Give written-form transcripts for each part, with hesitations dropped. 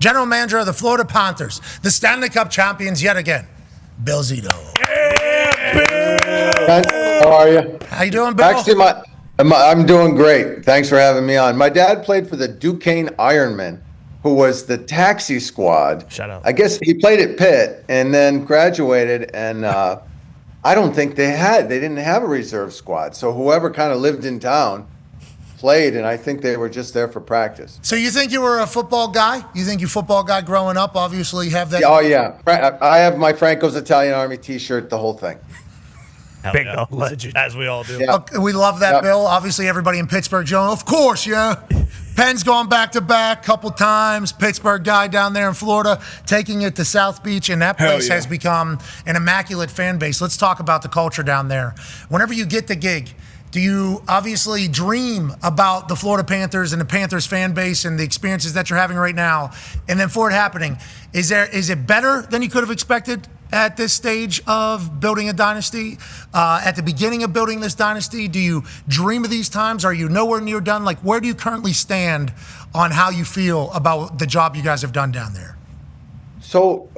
general manager of the Florida Panthers, the Stanley Cup champions yet again, Bill Zito. How are you? How you doing, Bill? Actually, I'm doing great. Thanks for having me on. My dad played for the Duquesne Ironmen, who was the taxi squad. Shout out. I guess he played at Pitt and then graduated, and I don't think they didn't have a reserve squad. So whoever kind of lived in town played, and I think they were just there for practice. So you think you were a football guy? You think you football guy growing up? Obviously, have that. Oh yeah, I have my Franco's Italian Army T-shirt, the whole thing. Bingo. As we all do. Yeah. Okay, we love that, Yep. Bill. Obviously, everybody in Pittsburgh, Joe. Of course, yeah. Penn's gone back-to-back couple times. Pittsburgh guy down there in Florida taking it to South Beach, and that place has become an immaculate fan base. Let's talk about the culture down there. Whenever you get the gig, do you obviously dream about the Florida Panthers and the Panthers fan base and the experiences that you're having right now? And then for it happening, is it better than you could have expected at this stage of building a dynasty? At the beginning of building this dynasty, do you dream of these times? Are you nowhere near done? Like, where do you currently stand on how you feel about the job you guys have done down there? So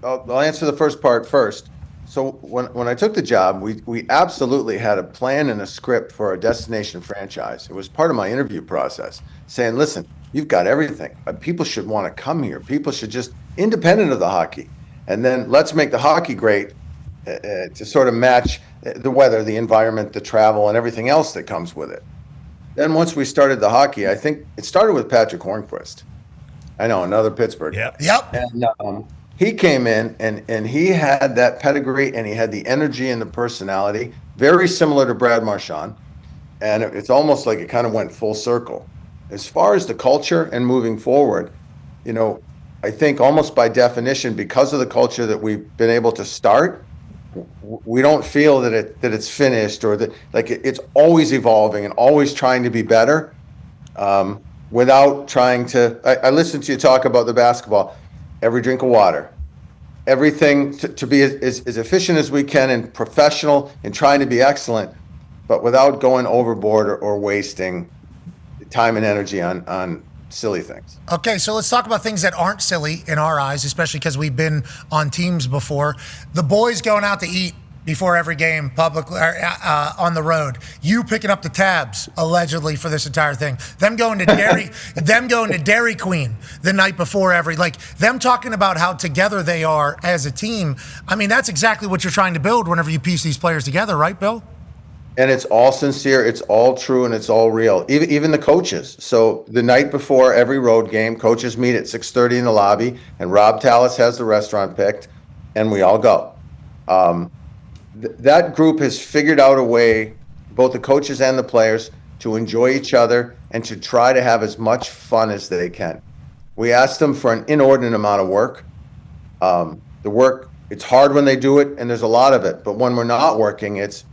I'll answer the first part first. So when I took the job, we absolutely had a plan and a script for a destination franchise. It was part of my interview process, saying, listen, you've got everything. People should want to come here. People should just, independent of the hockey. And then let's make the hockey great to sort of match the weather, the environment, the travel, and everything else that comes with it. Then once we started the hockey, I think it started with Patrick Hornquist. I know, another Pittsburgh. Yep. And he came in and he had that pedigree and he had the energy and the personality, very similar to Brad Marchand. And it's almost like it kind of went full circle. As far as the culture and moving forward, you know, I think almost by definition, because of the culture that we've been able to start, we don't feel that it's finished or that it's always evolving and always trying to be better, without trying to. I listened to you talk about the basketball. Every drink of water, everything to be as efficient as we can and professional and trying to be excellent, but without going overboard or wasting time and energy on silly things. Okay, so let's talk about things that aren't silly in our eyes, especially because we've been on teams before. The boys going out to eat before every game, publicly on the road. You picking up the tabs allegedly for this entire thing. Them going to Dairy Queen the night before them talking about how together they are as a team. I mean, that's exactly what you're trying to build whenever you piece these players together, right, Bill? And it's all sincere, it's all true, and it's all real. Even the coaches. So the night before every road game, coaches meet at 6:30 in the lobby, and Rob Tallis has the restaurant picked, and we all go. That group has figured out a way, both the coaches and the players, to enjoy each other and to try to have as much fun as they can. We asked them for an inordinate amount of work. The work, it's hard when they do it, and there's a lot of it. But when we're not working, it's,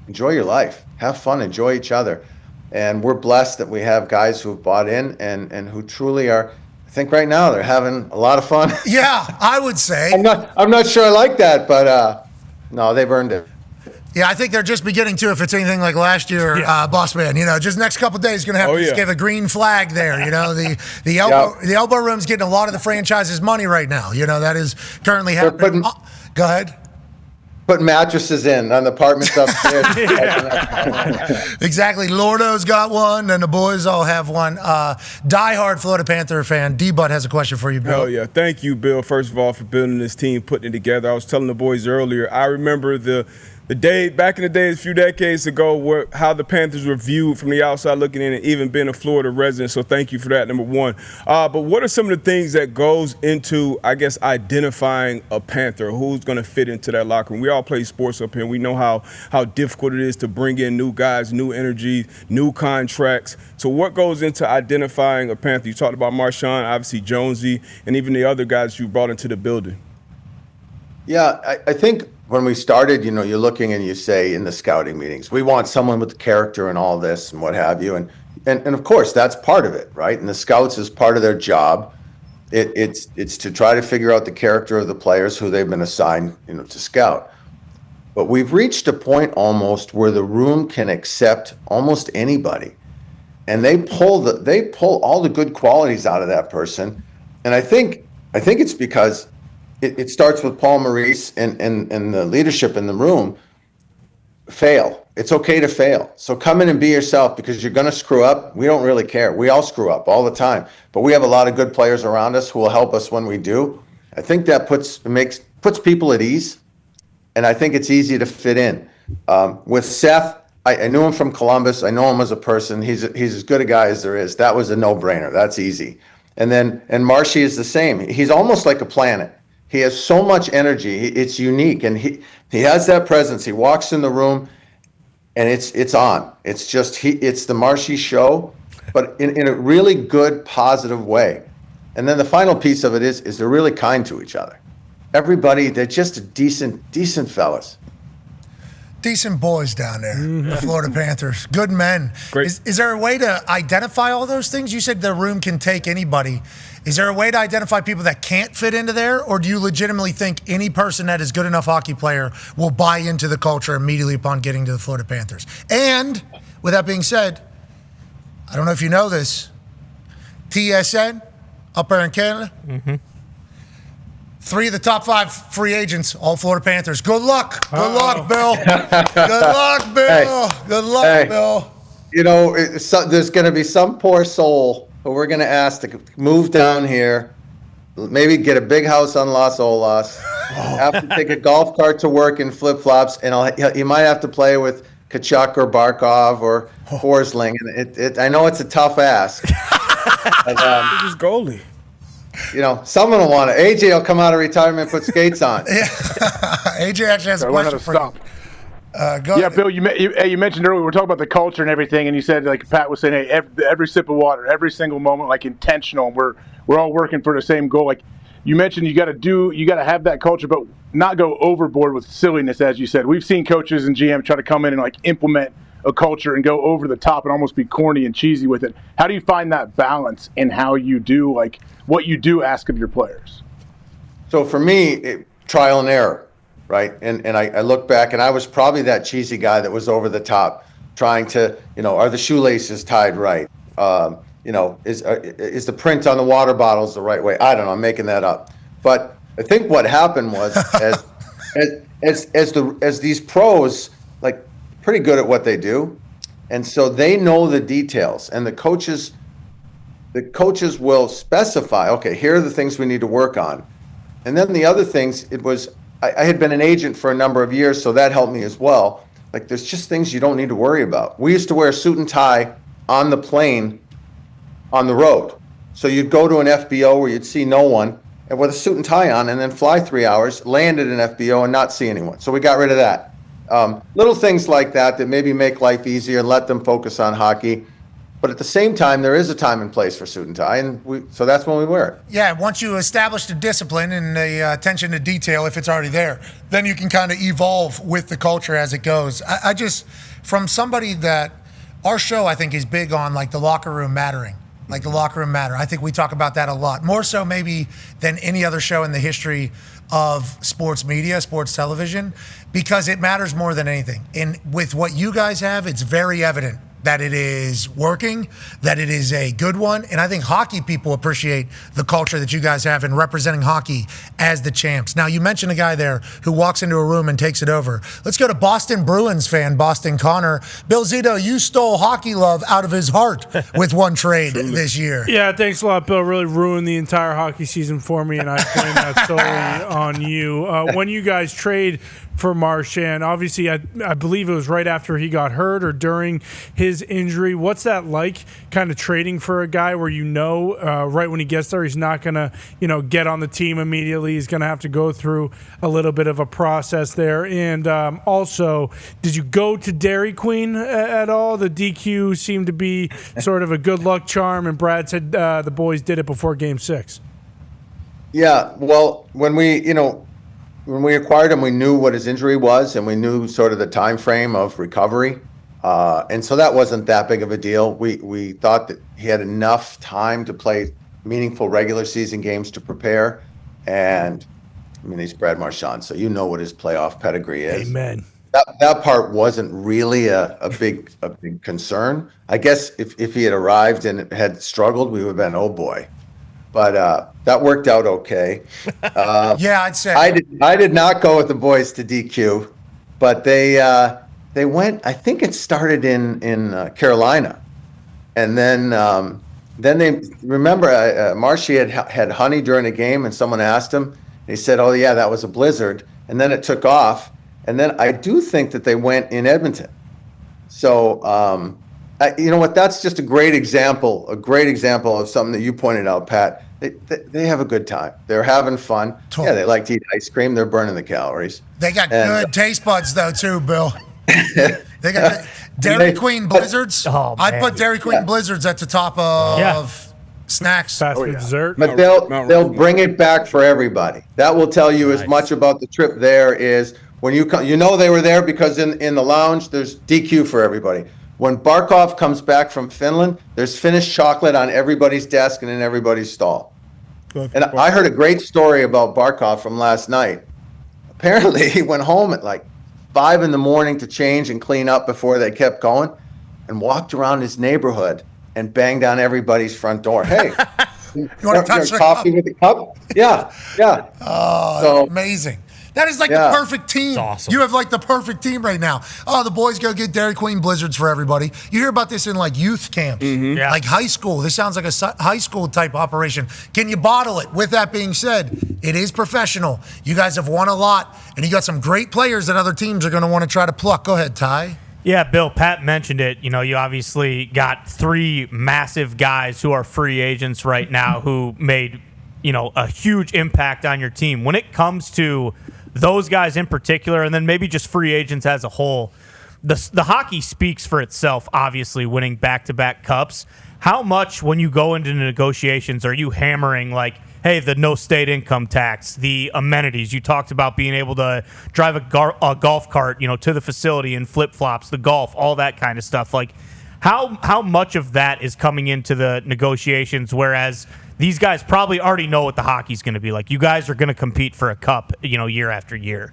enjoy your life, have fun, enjoy each other. And we're blessed that we have guys who have bought in and who truly are, I think right now they're having a lot of fun. Yeah, I would say. I'm not sure I like that, but no, they've earned it. Yeah, I think they're just beginning to, if it's anything like last year, Boss Man, just next couple of days going to have to just give a green flag there. The elbow room's getting a lot of the franchise's money right now. That is currently happening. Go ahead. Put mattresses in on the apartments upstairs. Exactly. Lordo's got one, and the boys all have one. Diehard Florida Panther fan, D-Butt has a question for you, Bill. Hell yeah. Thank you, Bill, first of all, for building this team, putting it together. I was telling the boys earlier, I remember the day, back in the days, a few decades ago, how the Panthers were viewed from the outside looking in and even being a Florida resident. So thank you for that, number one. But what are some of the things that goes into, I guess, identifying a Panther? Who's going to fit into that locker room? We all play sports up here. We know how difficult it is to bring in new guys, new energy, new contracts. So what goes into identifying a Panther? You talked about Marchand, obviously Jonesy, and even the other guys you brought into the building. Yeah, I think when we started, you're looking and you say in the scouting meetings, we want someone with character and all this and what have you. And of course, that's part of it, right? And the scouts is part of their job. It's to try to figure out the character of the players who they've been assigned, to scout. But we've reached a point almost where the room can accept almost anybody. And they pull all the good qualities out of that person And I think it's because it starts with Paul Maurice and the leadership in the room. Fail. It's okay to fail. So come in and be yourself, because you're going to screw up. We don't really care. We all screw up all the time. But we have a lot of good players around us who will help us when we do. I think that puts people at ease, and I think it's easy to fit in. With Seth, I knew him from Columbus. I know him as a person. He's as good a guy as there is. That was a no-brainer. That's easy. And Marshy is the same. He's almost like a planet. He has so much energy. It's unique, and he has that presence. He walks in the room, and it's on. It's just it's the Marshy show, but in a really good, positive way. And then the final piece of it is they're really kind to each other. Everybody, they're just decent fellas. Decent boys down there, the Florida Panthers. Good men. Great. Is there a way to identify all those things? You said the room can take anybody. Is there a way to identify people that can't fit into there? Or do you legitimately think any person that is good enough hockey player will buy into the culture immediately upon getting to the Florida Panthers? And with that being said, I don't know if you know this, TSN up there in Canada, 3 of the top 5 free agents, all Florida Panthers. Good luck. Good luck, Bill. Good luck, Bill. Good luck, Bill. You know, there's going to be some poor soul who we're going to ask to move down here, maybe get a big house on Las Olas, have to take a golf cart to work in flip-flops, and he might have to play with Kachuk or Barkov or Forsling. And I know it's a tough ask. But, This is goalie. you know, someone will want it. AJ will come out of retirement and put skates on. Yeah. AJ actually has a question for you. Go Yeah, ahead. Bill, you mentioned earlier, we're talking about the culture and everything, and you said, like Pat was saying, hey, every sip of water, every single moment, like intentional. We're all working for the same goal. Like you mentioned, you got to have that culture, but not go overboard with silliness, as you said. We've seen coaches and GMs try to come in and like implement a culture and go over the top and almost be corny and cheesy with it. How do you find that balance in how you do, like what you do ask of your players? So for me, trial and error. Right. And I look back, and I was probably that cheesy guy that was over the top, trying to, are the shoelaces tied right? Is the print on the water bottles the right way? I don't know. I'm making that up. But I think what happened was as these pros, like, pretty good at what they do. And so they know the details, and the coaches will specify, okay, here are the things we need to work on. And then the other things, I had been an agent for a number of years, so that helped me as well. Like, there's just things you don't need to worry about. We used to wear a suit and tie on the plane on the road. So you'd go to an FBO where you'd see no one, and with a suit and tie on, and then fly 3 hours, land at an FBO, and not see anyone. So we got rid of that. Little things like that maybe make life easier and let them focus on hockey. But at the same time, there is a time and place for suit and tie, and so that's when we wear it. Yeah, once you establish the discipline and the attention to detail, if it's already there, then you can kind of evolve with the culture as it goes. I just, from somebody that, our show, I think, is big on, like, the locker room mattering. Like, the locker room matter. I think we talk about that a lot. More so maybe than any other show in the history of sports media, sports television, because it matters more than anything. And with what you guys have, it's very evident that it is working, that it is a good one. And I think hockey people appreciate the culture that you guys have in representing hockey as the champs. Now, you mentioned a guy there who walks into a room and takes it over. Let's go to Boston Bruins fan, Boston Connor. Bill Zito, you stole hockey love out of his heart with one trade this year. Yeah, thanks a lot, Bill. Really ruined the entire hockey season for me, and I blame that solely on you. When you guys trade for Marchand, obviously, I believe it was right after he got hurt or during his injury. What's that like, kind of trading for a guy where right when he gets there, he's not going to, get on the team immediately. He's going to have to go through a little bit of a process there. And also, did you go to Dairy Queen at all? The DQ seemed to be sort of a good luck charm, and Brad said the boys did it before Game 6. Yeah, well, when we acquired him, we knew what his injury was, and we knew sort of the time frame of recovery. And so that wasn't that big of a deal. We thought that he had enough time to play meaningful regular season games to prepare. And I mean, he's Brad Marchand, so you know what his playoff pedigree is. Amen. That part wasn't really a big concern. I guess if he had arrived and had struggled, we would have been, oh boy. but that worked out okay. Yeah, I'd say. I did not go with the boys to DQ, but they went. I think it started in Carolina, and then they remember Marshy had honey during a game, and someone asked him. And he said, "Oh yeah, that was a blizzard," and then it took off. And then I do think that they went in Edmonton. So you know what? That's just a great example of something that you pointed out, Pat. They have a good time. They're having fun. Totally. Yeah, they like to eat ice cream. They're burning the calories. They got good taste buds, though, too, Bill. They got Dairy Queen Blizzards. Oh, I'd put Dairy Queen Blizzards at the top of snacks. Fast food dessert. But they'll bring it back for everybody. That will tell you as much about the trip there is when you come. You know they were there because in the lounge there's DQ for everybody. When Barkov comes back from Finland, there's Finnish chocolate on everybody's desk and in everybody's stall. And I heard a great story about Barkov from last night. Apparently, he went home at like 5 a.m. to change and clean up before they kept going, and walked around his neighborhood and banged on everybody's front door. Hey, you want to touch the coffee cup? with the cup? Yeah. Oh, So- amazing. That is like Yeah. the perfect team. It's awesome. You have like the perfect team right now. Oh, the boys go get Dairy Queen Blizzards for everybody. You hear about this in like youth camps, Yeah. like high school. This sounds like a high school type operation. Can you bottle it? With that being said, it is professional. You guys have won a lot, and you got some great players that other teams are going to want to try to pluck. Go ahead, Ty. Yeah, Bill, Pat mentioned it. You know, you obviously got 3 massive guys who are free agents right now who made, you know, a huge impact on your team. When it comes to those guys in particular, and then maybe just free agents as a whole, the hockey speaks for itself, obviously, winning back-to-back cups. How much, when you go into negotiations, are you hammering, like, hey, the no state income tax, the amenities? You talked about being able to drive a golf cart, you know, to the facility in flip-flops, the golf, all that kind of stuff. Like, how much of that is coming into the negotiations, whereas these guys probably already know what the hockey's going to be like? You guys are going to compete for a cup, you know, year after year.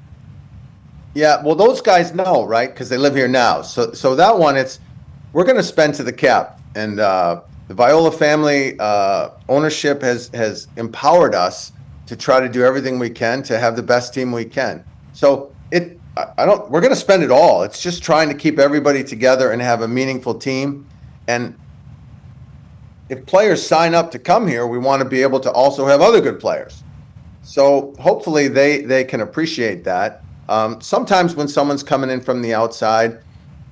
Yeah, well, those guys know, right? Because they live here now. So that one, we're going to spend to the cap, and the Viola family ownership has empowered us to try to do everything we can to have the best team we can. So we're going to spend it all. It's just trying to keep everybody together and have a meaningful team. And if players sign up to come here, we want to be able to also have other good players. So hopefully they can appreciate that. Sometimes when someone's coming in from the outside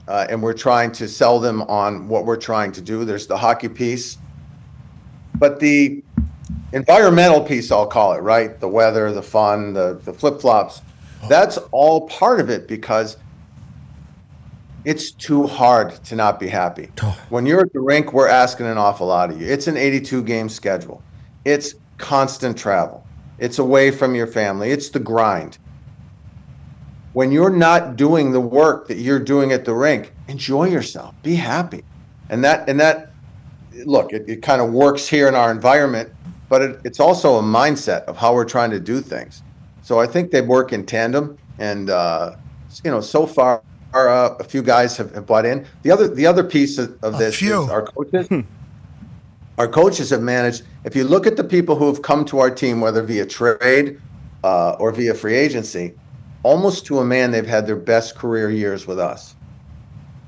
and we're trying to sell them on what we're trying to do, there's the hockey piece. But the environmental piece, I'll call it, right? The weather, the fun, the flip-flops, that's all part of it because it's too hard to not be happy. When you're at the rink, we're asking an awful lot of you. It's an 82-game schedule. It's constant travel. It's away from your family. It's the grind. When you're not doing the work that you're doing at the rink, enjoy yourself. Be happy. And that look, it kind of works here in our environment, but it's also a mindset of how we're trying to do things. So I think they work in tandem, and so far a few guys have bought in. The other piece of this is our coaches. Our coaches have managed. If you look at the people who have come to our team, whether via trade or via free agency, almost to a man, they've had their best career years with us.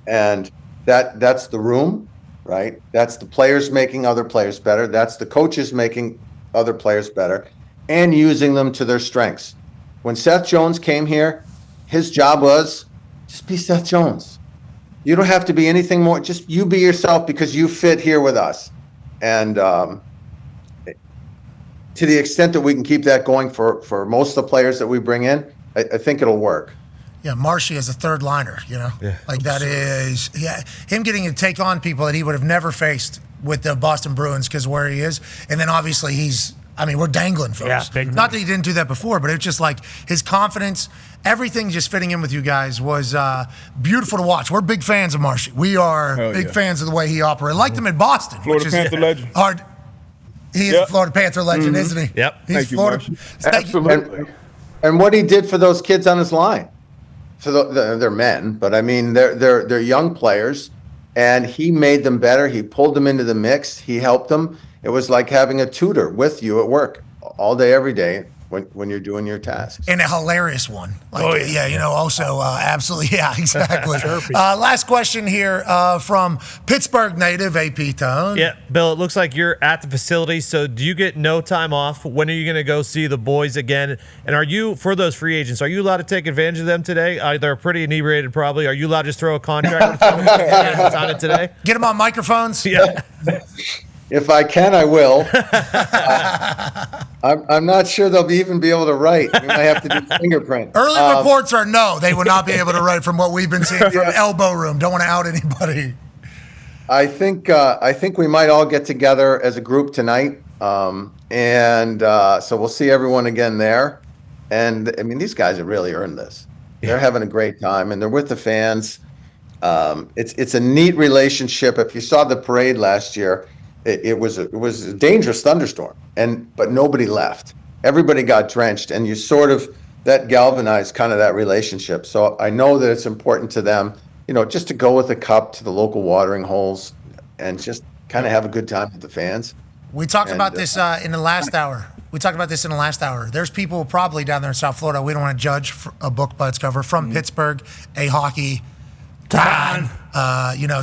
And that's the room, right? That's the players making other players better. That's the coaches making other players better and using them to their strengths. When Seth Jones came here, his job was just be Seth Jones. You don't have to be anything more. Just you be yourself because you fit here with us. And to the extent that we can keep that going for most of the players that we bring in, I think it'll work. Yeah, Marshy as a third liner, that is him getting to take on people that he would have never faced with the Boston Bruins because where he is. And then obviously we're dangling folks. Yeah, not that he didn't do that before, but it's just like his confidence, everything just fitting in with you guys was beautiful to watch. We're big fans of Marshy. We are big fans of the way he operates. Like them in Boston. Florida Panther legend. He is a Florida Panther legend, isn't he? Yep. He's Thank you, Florida. Absolutely. And what he did for those kids on his line. So they're men, but I mean they're young players, and he made them better. He pulled them into the mix. He helped them. It was like having a tutor with you at work all day, every day when you're doing your tasks. And a hilarious one. Also absolutely. Yeah, exactly. Last question here from Pittsburgh native AP Tone. Yeah, Bill, it looks like you're at the facility, so do you get no time off? When are you going to go see the boys again? And are you, for those free agents, are you allowed to take advantage of them today? They're pretty inebriated probably. Are you allowed to just throw a contract with them and sign it today? Get them on microphones? Yeah. If I can, I will. I'm not sure they'll even be able to write. We might have to do fingerprint. Early reports are no, they would not be able to write from what we've been seeing from Elbow Room. Don't want to out anybody. I think we might all get together as a group tonight, so we'll see everyone again there. And I mean, these guys have really earned this. They're having a great time, and they're with the fans. It's a neat relationship. If you saw the parade last year, it was a dangerous thunderstorm, but nobody left. Everybody got drenched, and that galvanized kind of that relationship. So I know that it's important to them, just to go with a cup to the local watering holes and just kind of have a good time with the fans. We talked about this in the last hour. There's people probably down there in South Florida. We don't want to judge a book by its cover from Pittsburgh, a hockey town.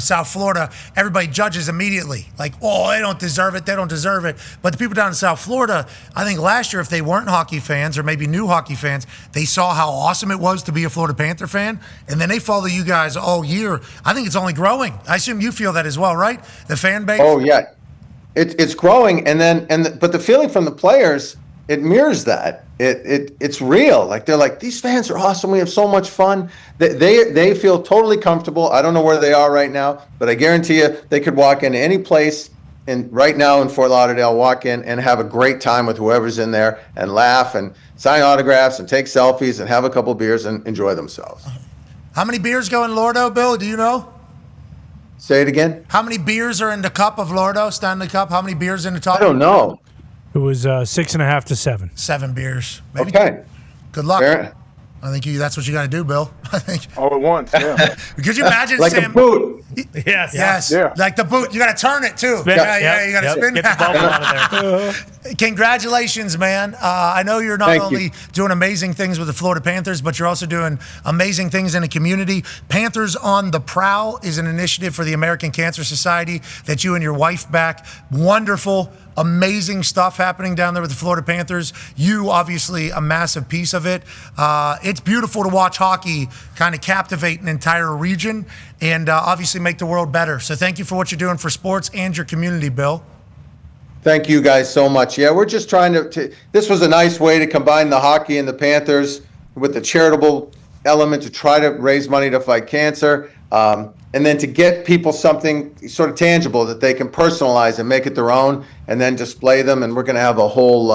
South Florida, everybody judges immediately. Like, they don't deserve it. But the people down in South Florida, I think last year, if they weren't hockey fans or maybe new hockey fans, they saw how awesome it was to be a Florida Panther fan. And then they follow you guys all year. I think it's only growing. I assume you feel that as well, right? The fan base? Oh, yeah. It's growing. But the feeling from the players, it mirrors that. It's real. Like, they're like, these fans are awesome. We have so much fun. They feel totally comfortable. I don't know where they are right now, but I guarantee you they could walk into any place right now in Fort Lauderdale, walk in and have a great time with whoever's in there and laugh and sign autographs and take selfies and have a couple beers and enjoy themselves. How many beers go in Lordo, Bill? Do you know? Say it again. How many beers are in the cup of Lordo, Stanley Cup? How many beers in the top? I don't know. It was 6.5 to 7. 7 beers. Maybe. Okay. Good luck. Fair. I think that's what you got to do, Bill. I think. All at once, yeah. Could you imagine, like Sam? a boot. Yes. Yeah. Like the boot. You got to turn it, too. Spin. Yeah, you got to spin. Get the bubble out of there. Congratulations, man. I know you're not Thank only you. doing amazing things with the Florida Panthers, but you're also doing amazing things in the community. Panthers on the Prowl is an initiative for the American Cancer Society that you and your wife back. Wonderful, amazing stuff happening down there with the Florida Panthers. You, obviously, a massive piece of it. It's beautiful to watch hockey kind of captivate an entire region and obviously make the world better. So thank you for what you're doing for sports and your community, Bill. Thank you guys so much. Yeah, we're just trying to this was a nice way to combine the hockey and the Panthers with the charitable element to try to raise money to fight cancer. And then to get people something sort of tangible that they can personalize and make it their own and then display them. And we're going to have a whole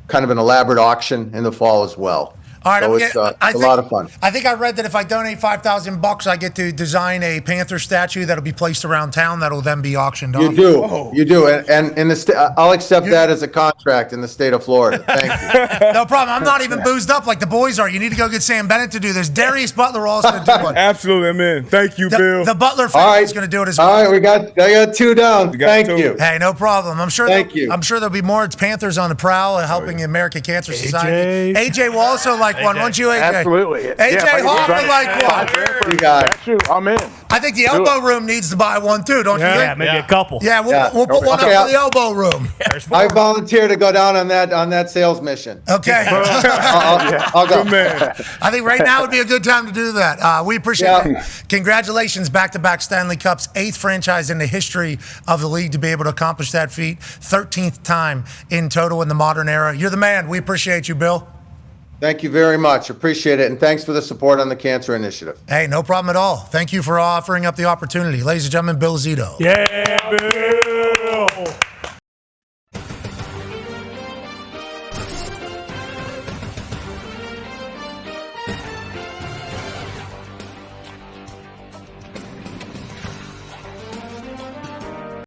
kind of an elaborate auction in the fall as well. All right, so it's a lot of fun. I think I read that if I donate $5,000, I get to design a Panther statue that'll be placed around town that'll then be auctioned off. You do, and in the I'll accept that as a contract in the state of Florida. Thank you. No problem. I'm not even boozed up like the boys are. You need to go get Sam Bennett to do this. Darius Butler will also do one. Absolutely, I'm in. Thank you, Bill. The Butler family is going to do it as well. All right, I got 2 down. Thank you. Hey, no problem. I'm sure. Thank you. I'm sure there'll be more Panthers on the prowl helping the American Cancer Society. AJ will also like one. Won't you, AJ? Absolutely. AJ Hawk would like one. You got it. That's true. I'm in. I think the elbow room needs to buy one too, don't you Yeah, think? maybe a couple. Yeah, we'll put one Okay, up for the elbow room. I volunteer to go down on that sales mission. Okay. I'll go. Good man. I think right now would be a good time to do that. We appreciate it. Congratulations, back-to-back Stanley Cups, 8th franchise in the history of the league to be able to accomplish that feat, 13th time in total in the modern era. You're the man. We appreciate you, Bill. Thank you very much. Appreciate it. And thanks for the support on the cancer initiative. Hey, no problem at all. Thank you for offering up the opportunity. Ladies and gentlemen, Bill Zito. Yeah, Bill.